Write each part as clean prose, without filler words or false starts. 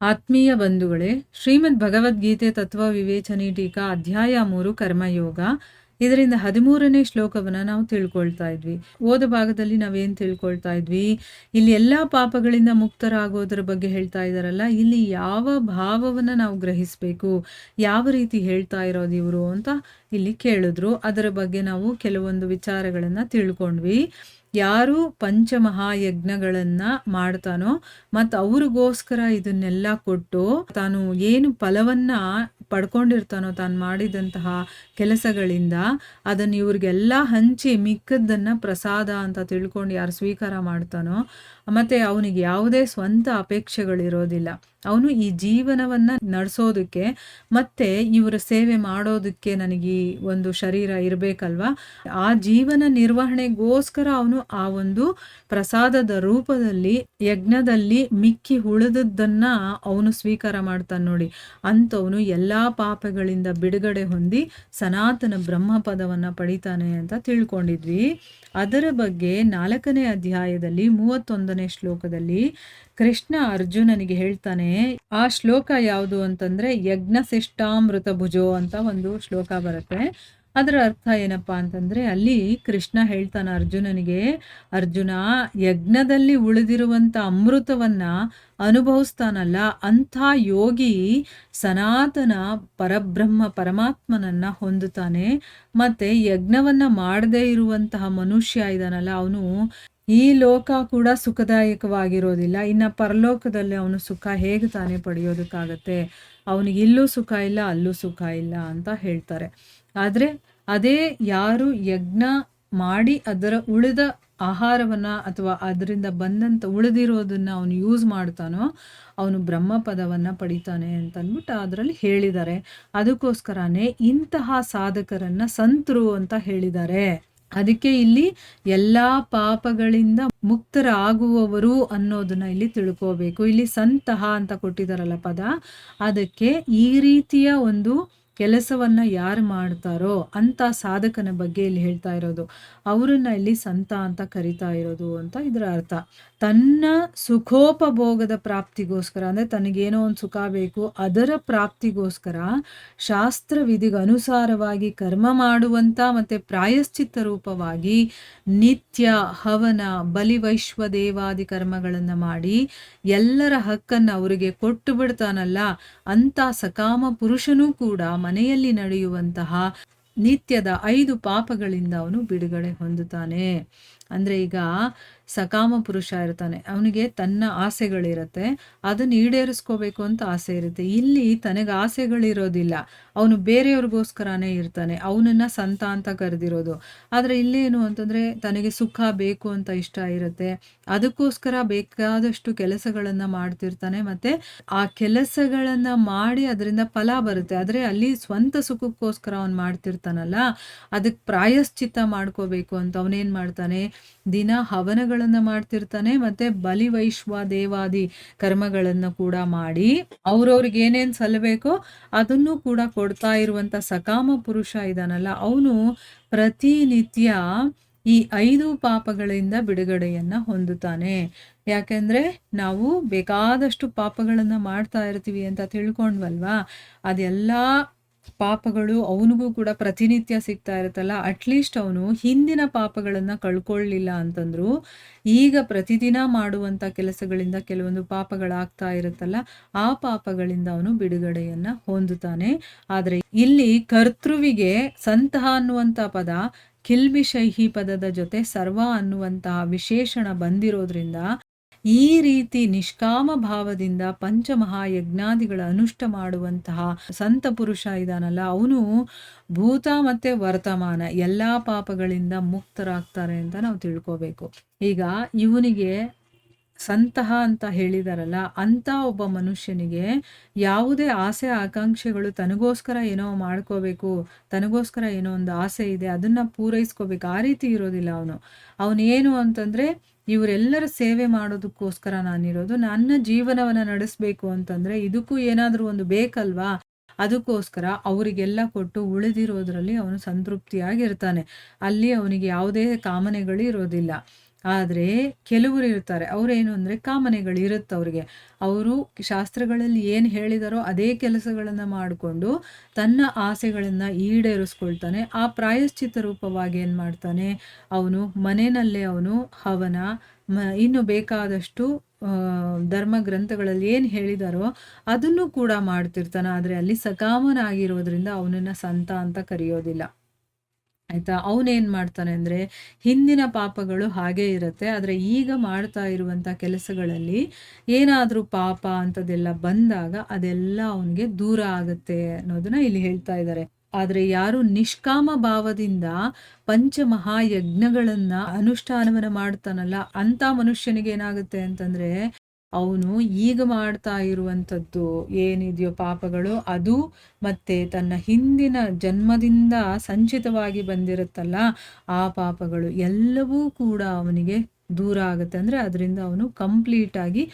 ಆತ್ಮೀಯ ಬಂಧುಗಳೇ, ಶ್ರೀಮದ್ ಭಗವದ್ಗೀತೆ ತತ್ವ ವಿವೇಚನೆ ಟೀಕಾ ಅಧ್ಯಾಯ 3 ಕರ್ಮಯೋಗ. ಇದರಿಂದ 13ನೇ ಶ್ಲೋಕವನ್ನ ನಾವು ತಿಳ್ಕೊಳ್ತಾ ಇದ್ವಿ. ಓದ ಭಾಗದಲ್ಲಿ ನಾವೇನ್ ತಿಳ್ಕೊಳ್ತಾ ಇದ್ವಿ, ಇಲ್ಲಿ ಎಲ್ಲಾ ಪಾಪಗಳಿಂದ ಮುಕ್ತರಾಗೋದ್ರ ಬಗ್ಗೆ ಹೇಳ್ತಾ ಇದಾರಲ್ಲ, ಇಲ್ಲಿ ಯಾವ ಭಾವವನ್ನ ನಾವು ಗ್ರಹಿಸ್ಬೇಕು, ಯಾವ ರೀತಿ ಹೇಳ್ತಾ ಇರೋದು ಇವರು ಅಂತ ಇಲ್ಲಿ ಕೇಳಿದ್ರು. ಅದರ ಬಗ್ಗೆ ನಾವು ಕೆಲವೊಂದು ವಿಚಾರಗಳನ್ನ ತಿಳ್ಕೊಂಡ್ವಿ. ಯಾರು ಪಂಚಮಹಾಯಜ್ಞಗಳನ್ನ ಮಾಡ್ತಾನೋ ಮತ್ತು ಅವ್ರಿಗೋಸ್ಕರ ಇದನ್ನೆಲ್ಲ ಕೊಟ್ಟು ತಾನು ಏನು ಫಲವನ್ನ ಪಡ್ಕೊಂಡಿರ್ತಾನೋ ತಾನು ಮಾಡಿದಂತಹ ಕೆಲಸಗಳಿಂದ, ಅದನ್ನು ಇವ್ರಿಗೆಲ್ಲ ಹಂಚಿ ಮಿಕ್ಕದ್ದನ್ನು ಪ್ರಸಾದ ಅಂತ ತಿಳ್ಕೊಂಡು ಯಾರು ಸ್ವೀಕಾರ ಮಾಡ್ತಾನೋ, ಮತ್ತು ಅವನಿಗೆ ಯಾವುದೇ ಸ್ವಂತ ಅಪೇಕ್ಷೆಗಳಿರೋದಿಲ್ಲ, ಅವನು ಈ ಜೀವನವನ್ನು ನಡೆಸೋದಕ್ಕೆ ಮತ್ತು ಇವರ ಸೇವೆ ಮಾಡೋದಕ್ಕೆ ನನಗೆ ಈ ಒಂದು ಶರೀರ ಇರಬೇಕಲ್ವ, ಆ ಜೀವನ ನಿರ್ವಹಣೆಗೋಸ್ಕರ ಅವನು ಆ ಒಂದು ಪ್ರಸಾದದ ರೂಪದಲ್ಲಿ ಯಜ್ಞದಲ್ಲಿ ಮಿಕ್ಕಿ ಉಳಿದದ್ದನ್ನ ಅವನು ಸ್ವೀಕಾರ ಮಾಡ್ತಾನೆ ನೋಡಿ. ಅಂಥವನು ಎಲ್ಲ ಪಾಪಗಳಿಂದ ಬಿಡುಗಡೆ ಹೊಂದಿ ಸನಾತನ ಬ್ರಹ್ಮಪದವನ್ನು ಪಡಿತಾನೆ ಅಂತ ತಿಳ್ಕೊಂಡಿದ್ವಿ. ಅದರ ಬಗ್ಗೆ 4ನೇ ಅಧ್ಯಾಯದಲ್ಲಿ 31ನೇ ಶ್ಲೋಕದಲ್ಲಿ ಕೃಷ್ಣ ಅರ್ಜುನನಿಗೆ ಹೇಳ್ತಾನೆ. ಆ ಶ್ಲೋಕ ಯಾವುದು ಅಂತಂದ್ರೆ ಯಜ್ಞಶಿಷ್ಟಾಮೃತ ಭುಜೋ ಅಂತ ಒಂದು ಶ್ಲೋಕ ಬರುತ್ತೆ. ಅದರ ಅರ್ಥ ಏನಪ್ಪಾ ಅಂತಂದ್ರೆ, ಅಲ್ಲಿ ಕೃಷ್ಣ ಹೇಳ್ತಾನೆ ಅರ್ಜುನನಿಗೆ, ಅರ್ಜುನ, ಯಜ್ಞದಲ್ಲಿ ಉಳಿದಿರುವಂತ ಅಮೃತವನ್ನ ಅನುಭವಿಸ್ತಾನಲ್ಲ, ಅಂಥ ಯೋಗಿ ಸನಾತನ ಪರಬ್ರಹ್ಮ ಪರಮಾತ್ಮನನ್ನ ಹೊಂದುತ್ತಾನೆ. ಮತ್ತೆ ಯಜ್ಞವನ್ನ ಮಾಡದೇ ಇರುವಂತಹ ಮನುಷ್ಯ ಇದಾನಲ್ಲ, ಅವನು ಈ ಲೋಕ ಕೂಡ ಸುಖದಾಯಕವಾಗಿರೋದಿಲ್ಲ, ಇನ್ನ ಪರಲೋಕದಲ್ಲಿ ಅವನು ಸುಖ ಹೇಗೆ ತಾನೇ ಪಡೆಯೋದಕ್ಕಾಗತ್ತೆ, ಅವನಿಗೆ ಇಲ್ಲೂ ಸುಖ ಇಲ್ಲ ಅಲ್ಲೂ ಸುಖ ಇಲ್ಲ ಅಂತ ಹೇಳ್ತಾರೆ. ಆದರೆ ಅದೇ ಯಾರು ಯಜ್ಞ ಮಾಡಿ ಅದರ ಉಳಿದ ಆಹಾರವನ್ನ ಅಥವಾ ಅದರಿಂದ ಬಂದಂತ ಉಳಿದಿರೋದನ್ನ ಅವನು ಯೂಸ್ ಮಾಡ್ತಾನೋ, ಅವನು ಬ್ರಹ್ಮಪದವನ್ನ ಪಡಿತಾನೆ ಅಂತಂದ್ಬಿಟ್ಟು ಅದರಲ್ಲಿ ಹೇಳಿದ್ದಾರೆ. ಅದಕ್ಕೋಸ್ಕರನೇ ಇಂತಹ ಸಾಧಕರನ್ನ ಸಂತರು ಅಂತ ಹೇಳಿದ್ದಾರೆ. ಅದಕ್ಕೆ ಇಲ್ಲಿ ಎಲ್ಲಾ ಪಾಪಗಳಿಂದ ಮುಕ್ತರಾಗುವವರು ಅನ್ನೋದನ್ನ ಇಲ್ಲಿ ತಿಳ್ಕೋಬೇಕು. ಇಲ್ಲಿ ಸಂತಹ ಅಂತ ಕೊಟ್ಟಿದಾರಲ್ಲ ಪದ, ಅದಕ್ಕೆ ಈ ರೀತಿಯ ಒಂದು ಕೆಲಸವನ್ನ ಯಾರು ಮಾಡ್ತಾರೋ ಅಂತ ಸಾಧಕನ ಬಗ್ಗೆ ಇಲ್ಲಿ ಹೇಳ್ತಾ ಇರೋದು. ಅವರನ್ನ ಇಲ್ಲಿ ಸಂತ ಅಂತ ಕರಿತಾ ಇರೋದು ಅಂತ ಇದರ ಅರ್ಥ. ತನ್ನ ಸುಖೋಪಭೋಗದ ಪ್ರಾಪ್ತಿಗೋಸ್ಕರ, ಅಂದ್ರೆ ತನಗೇನೋ ಒಂದು ಸುಖ ಬೇಕು, ಅದರ ಪ್ರಾಪ್ತಿಗೋಸ್ಕರ ಶಾಸ್ತ್ರ ವಿಧಿಗೆ ಅನುಸಾರವಾಗಿ ಕರ್ಮ ಮಾಡುವಂತ ಮತ್ತೆ ಪ್ರಾಯಶ್ಚಿತ್ತ ರೂಪವಾಗಿ ನಿತ್ಯ ಹವನ ಬಲಿವೈಶ್ವದೇವಾದಿ ಕರ್ಮಗಳನ್ನ ಮಾಡಿ ಎಲ್ಲರ ಹಕ್ಕನ್ನು ಅವರಿಗೆ ಕೊಟ್ಟು ಬಿಡ್ತಾನಲ್ಲ, ಅಂತ ಸಕಾಮ ಪುರುಷನೂ ಕೂಡ ಮನೆಯಲ್ಲಿ ನಡೆಯುವಂತಹ ನಿತ್ಯದ 5 ಪಾಪಗಳಿಂದ ಅವನು ಬಿಡುಗಡೆ ಹೊಂದುತ್ತಾನೆ. ಅಂದ್ರೆ ಈಗ ಸಕಾಮ ಪುರುಷ ಇರ್ತಾನೆ, ಅವನಿಗೆ ತನ್ನ ಆಸೆಗಳಿರತ್ತೆ, ಅದನ್ನು ಈಡೇರಿಸ್ಕೋಬೇಕು ಅಂತ ಆಸೆ ಇರುತ್ತೆ. ಇಲ್ಲಿ ತನಗೆ ಆಸೆಗಳಿರೋದಿಲ್ಲ, ಅವನು ಬೇರೆಯವ್ರಿಗೋಸ್ಕರನೇ ಇರ್ತಾನೆ, ಅವನನ್ನ ಸಂತ ಅಂತ ಕರೆದಿರೋದು. ಆದ್ರೆ ಇಲ್ಲೇನು ಅಂತಂದ್ರೆ ತನಗೆ ಸುಖ ಬೇಕು ಅಂತ ಇಷ್ಟ ಇರುತ್ತೆ, ಅದಕ್ಕೋಸ್ಕರ ಬೇಕಾದಷ್ಟು ಕೆಲಸಗಳನ್ನ ಮಾಡ್ತಿರ್ತಾನೆ, ಮತ್ತೆ ಆ ಕೆಲಸಗಳನ್ನ ಮಾಡಿ ಅದರಿಂದ ಫಲ ಬರುತ್ತೆ. ಆದ್ರೆ ಅಲ್ಲಿ ಸ್ವಂತ ಸುಖಕ್ಕೋಸ್ಕರ ಅವನು ಮಾಡ್ತಿರ್ತಾನಲ್ಲ, ಅದಕ್ಕೆ ಪ್ರಾಯಶ್ಚಿತ್ತ ಮಾಡ್ಕೋಬೇಕು ಅಂತ ಅವನೇನ್ ಮಾಡ್ತಾನೆ, ದಿನ ಹವನಗಳನ್ನ ಮಾಡ್ತಿರ್ತಾನೆ, ಮತ್ತೆ ಬಲಿವೈಶ್ವ ದೇವಾದಿ ಕರ್ಮಗಳನ್ನ ಕೂಡ ಮಾಡಿ ಅವ್ರವ್ರಿಗೆ ಏನೇನ್ ಸಲ್ಲಬೇಕೋ ಅದನ್ನು ಕೂಡ ಕೊಡ್ತಾ ಇರುವಂತ ಸಕಾಮ ಪುರುಷ ಇದಾನಲ್ಲ, ಅವನು ಪ್ರತಿನಿತ್ಯ ಈ 5 ಪಾಪಗಳಿಂದ ಬಿಡುಗಡೆಯನ್ನ ಹೊಂದುತ್ತಾನೆ. ಯಾಕೆಂದ್ರೆ ನಾವು ಬೇಕಾದಷ್ಟು ಪಾಪಗಳನ್ನ ಮಾಡ್ತಾ ಇರ್ತೀವಿ ಅಂತ ತಿಳ್ಕೊಂಡ್ವಲ್ವಾ, ಅದೆಲ್ಲ ಪಾಪಗಳು ಅವನಿಗೂ ಕೂಡ ಪ್ರತಿನಿತ್ಯ ಸಿಗ್ತಾ ಇರುತ್ತಲ್ಲ. ಅಟ್ಲೀಸ್ಟ್ ಅವನು ಹಿಂದಿನ ಪಾಪಗಳನ್ನ ಕಳ್ಕೊಳ್ಳಿಲ್ಲ ಅಂತಂದ್ರು, ಈಗ ಪ್ರತಿದಿನ ಮಾಡುವಂತ ಕೆಲಸಗಳಿಂದ ಕೆಲವೊಂದು ಪಾಪಗಳಾಗ್ತಾ ಇರುತ್ತಲ್ಲ, ಆ ಪಾಪಗಳಿಂದ ಅವನು ಬಿಡುಗಡೆಯನ್ನ ಹೊಂದುತ್ತಾನೆ. ಆದ್ರೆ ಇಲ್ಲಿ ಕರ್ತೃವಿಗೆ ಸಂತಹ ಅನ್ನುವಂತ ಪದ ಕಿಲ್ಬಿಷೈಹಿ ಪದದ ಜೊತೆ ಸರ್ವ ಅನ್ನುವಂತಹ ವಿಶೇಷಣ ಬಂದಿರೋದ್ರಿಂದ ಈ ರೀತಿ ನಿಷ್ಕಾಮ ಭಾವದಿಂದ ಪಂಚಮಹಾಯಜ್ಞಾದಿಗಳ ಅನುಷ್ಠ ಮಾಡುವಂತಹ ಸಂತ ಪುರುಷ ಇದಾನಲ್ಲ, ಅವನು ಭೂತ ಮತ್ತೆ ವರ್ತಮಾನ ಎಲ್ಲಾ ಪಾಪಗಳಿಂದ ಮುಕ್ತರಾಗ್ತಾರೆ ಅಂತ ನಾವು ತಿಳ್ಕೋಬೇಕು. ಈಗ ಇವನಿಗೆ ಸಂತಹ ಅಂತ ಹೇಳಿದಾರಲ್ಲ, ಅಂತ ಒಬ್ಬ ಮನುಷ್ಯನಿಗೆ ಯಾವುದೇ ಆಸೆ ಆಕಾಂಕ್ಷೆಗಳು, ತನಗೋಸ್ಕರ ಏನೋ ಮಾಡ್ಕೋಬೇಕು, ತನಗೋಸ್ಕರ ಏನೋ ಒಂದು ಆಸೆ ಇದೆ ಅದನ್ನ ಪೂರೈಸ್ಕೋಬೇಕು, ಆ ರೀತಿ ಇರೋದಿಲ್ಲ. ಅವನೇನು ಅಂತಂದ್ರೆ, ಇವರೆಲ್ಲರ ಸೇವೆ ಮಾಡೋದಕ್ಕೋಸ್ಕರ ನಾನಿರೋದು, ನನ್ನ ಜೀವನವನ್ನ ನಡೆಸಬೇಕು ಅಂತಂದ್ರೆ ಇದಕ್ಕೂ ಏನಾದ್ರೂ ಒಂದು ಬೇಕಲ್ವಾ, ಅದಕ್ಕೋಸ್ಕರ ಅವರಿಗೆಲ್ಲ ಕೊಟ್ಟು ಉಳಿದಿರೋದ್ರಲ್ಲಿ ಅವನು ಸಂತೃಪ್ತಿಯಾಗಿರ್ತಾನೆ. ಅಲ್ಲಿ ಅವನಿಗೆ ಯಾವುದೇ ಕಾಮನೆಗಳು ಇರೋದಿಲ್ಲ. ಆದರೆ ಕೆಲವರು ಇರ್ತಾರೆ, ಅವರೇನು ಅಂದರೆ ಕಾಮನೆಗಳಿರುತ್ತೆ ಅವ್ರಿಗೆ. ಅವರು ಶಾಸ್ತ್ರಗಳಲ್ಲಿ ಏನು ಹೇಳಿದಾರೋ ಅದೇ ಕೆಲಸಗಳನ್ನು ಮಾಡಿಕೊಂಡು ತನ್ನ ಆಸೆಗಳನ್ನು ಈಡೇರಿಸ್ಕೊಳ್ತಾನೆ. ಆ ಪ್ರಾಯಶ್ಚಿತ್ತ ರೂಪವಾಗಿ ಏನು ಮಾಡ್ತಾನೆ, ಅವನು ಮನೆಯಲ್ಲೇ ಅವನು ಹವನ ಇನ್ನು ಬೇಕಾದಷ್ಟು ಧರ್ಮ ಗ್ರಂಥಗಳಲ್ಲಿ ಏನು ಹೇಳಿದಾರೋ ಅದನ್ನು ಕೂಡ ಮಾಡ್ತಿರ್ತಾನೆ. ಆದರೆ ಅಲ್ಲಿ ಸಕಾಮನಾಗಿರೋದ್ರಿಂದ ಅವನನ್ನು ಸಂತ ಅಂತ ಕರೆಯೋದಿಲ್ಲ. ಆಯಿತಾ? ಅವನೇನು ಮಾಡ್ತಾನೆ ಅಂದರೆ ಹಿಂದಿನ ಪಾಪಗಳು ಹಾಗೇ ಇರುತ್ತೆ. ಆದರೆ ಈಗ ಮಾಡ್ತಾ ಇರುವಂಥ ಕೆಲಸಗಳಲ್ಲಿ ಏನಾದರೂ ಪಾಪ ಅಂಥದ್ದೆಲ್ಲ ಬಂದಾಗ ಅದೆಲ್ಲ ಅವನಿಗೆ ದೂರ ಆಗುತ್ತೆ ಅನ್ನೋದನ್ನ ಇಲ್ಲಿ ಹೇಳ್ತಾ ಇದ್ದಾರೆ. ಆದರೆ ಯಾರು ನಿಷ್ಕಾಮ ಭಾವದಿಂದ ಪಂಚಮಹಾಯಜ್ಞಗಳನ್ನ ಅನುಷ್ಠಾನವನ್ನ ಮಾಡ್ತಾನಲ್ಲ, ಅಂಥ ಮನುಷ್ಯನಿಗೆ ಏನಾಗುತ್ತೆ ಅಂತಂದ್ರೆ ಅವನು ಈಗ ಮಾಡ್ತಾ ಇರುವಂಥದ್ದು ಏನಿದೆಯೋ ಪಾಪಗಳು, ಅದು ಮತ್ತೆ ತನ್ನ ಹಿಂದಿನ ಜನ್ಮದಿಂದ ಸಂಚಿತವಾಗಿ ಬಂದಿರುತ್ತಲ್ಲ ಆ ಪಾಪಗಳು ಎಲ್ಲವೂ ಕೂಡ ಅವನಿಗೆ ದೂರ ಆಗುತ್ತೆ. ಅಂದರೆ ಅದರಿಂದ ಅವನು ಕಂಪ್ಲೀಟಾಗಿ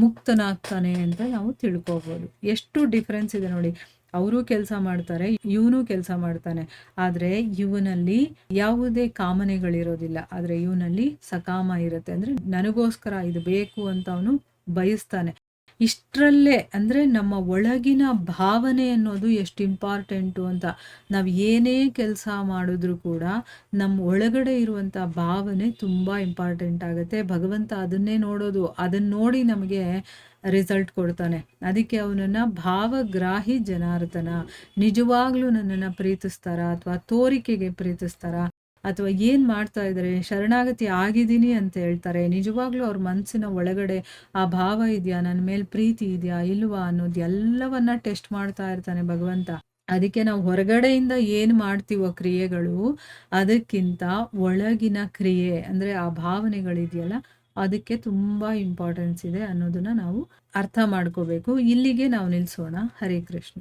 ಮುಕ್ತನಾಗ್ತಾನೆ ಅಂತ ನಾವು ತಿಳ್ಕೊಬೋದು. ಎಷ್ಟು ಡಿಫ್ರೆನ್ಸ್ ಇದೆ ನೋಡಿ. ಅವರು ಕೆಲಸ ಮಾಡ್ತಾರೆ, ಇವನು ಕೆಲಸ ಮಾಡ್ತಾನೆ. ಆದರೆ ಇವನಲ್ಲಿ ಯಾವುದೇ ಕಾಮನೆಗಳಿರೋದಿಲ್ಲ. ಆದರೆ ಇವನಲ್ಲಿ ಸಕಾಮ ಇರುತ್ತೆ. ಅಂದರೆ ನನಗೋಸ್ಕರ ಇದು ಬೇಕು ಅಂತ ಅವನು ಬಯಸ್ತಾನೆ. ಇಷ್ಟರಲ್ಲೇ ಅಂದರೆ ನಮ್ಮ ಒಳಗಿನ ಭಾವನೆ ಅನ್ನೋದು ಎಷ್ಟು ಇಂಪಾರ್ಟೆಂಟು ಅಂತ. ನಾವು ಏನೇ ಕೆಲಸ ಮಾಡಿದ್ರೂ ಕೂಡ ನಮ್ಮ ಒಳಗಡೆ ಇರುವಂಥ ಭಾವನೆ ತುಂಬ ಇಂಪಾರ್ಟೆಂಟ್ ಆಗುತ್ತೆ. ಭಗವಂತ ಅದನ್ನೇ ನೋಡೋದು. ಅದನ್ನು ನೋಡಿ ನಮಗೆ ರಿಸಲ್ಟ್ ಕೊಡ್ತಾನೆ. ಅದಕ್ಕೆ ಅವನನ್ನು ಭಾವಗ್ರಾಹಿ ಜನಾರ್ದನ, ನಿಜವಾಗ್ಲೂ ನನ್ನನ್ನು ಪ್ರೀತಿಸ್ತಾರಾ ಅಥವಾ ತೋರಿಕೆಗೆ ಪ್ರೀತಿಸ್ತಾರಾ ಅಥವಾ ಏನು ಮಾಡ್ತಾ ಇದ್ದಾರೆ, ಶರಣಾಗತಿ ಆಗಿದ್ದೀನಿ ಅಂತ ಹೇಳ್ತಾರೆ, ನಿಜವಾಗ್ಲೂ ಅವ್ರ ಮನಸ್ಸಿನ ಒಳಗಡೆ ಆ ಭಾವ ಇದೆಯಾ, ನನ್ನ ಮೇಲೆ ಪ್ರೀತಿ ಇದೆಯಾ ಇಲ್ವಾ ಅನ್ನೋದು ಎಲ್ಲವನ್ನ ಟೆಸ್ಟ್ ಮಾಡ್ತಾ ಇರ್ತಾನೆ ಭಗವಂತ. ಅದಕ್ಕೆ ನಾವು ಹೊರಗಡೆಯಿಂದ ಏನು ಮಾಡ್ತೀವೋ ಕ್ರಿಯೆಗಳು, ಅದಕ್ಕಿಂತ ಒಳಗಿನ ಕ್ರಿಯೆ ಅಂದರೆ ಆ ಭಾವನೆಗಳಿದೆಯಲ್ಲ ಅದಕ್ಕೆ ತುಂಬ ಇಂಪಾರ್ಟೆನ್ಸ್ ಇದೆ ಅನ್ನೋದನ್ನ ನಾವು ಅರ್ಥ ಮಾಡ್ಕೋಬೇಕು. ಇಲ್ಲಿಗೆ ನಾವು ನಿಲ್ಲಿಸೋಣ. ಹರೇ ಕೃಷ್ಣ.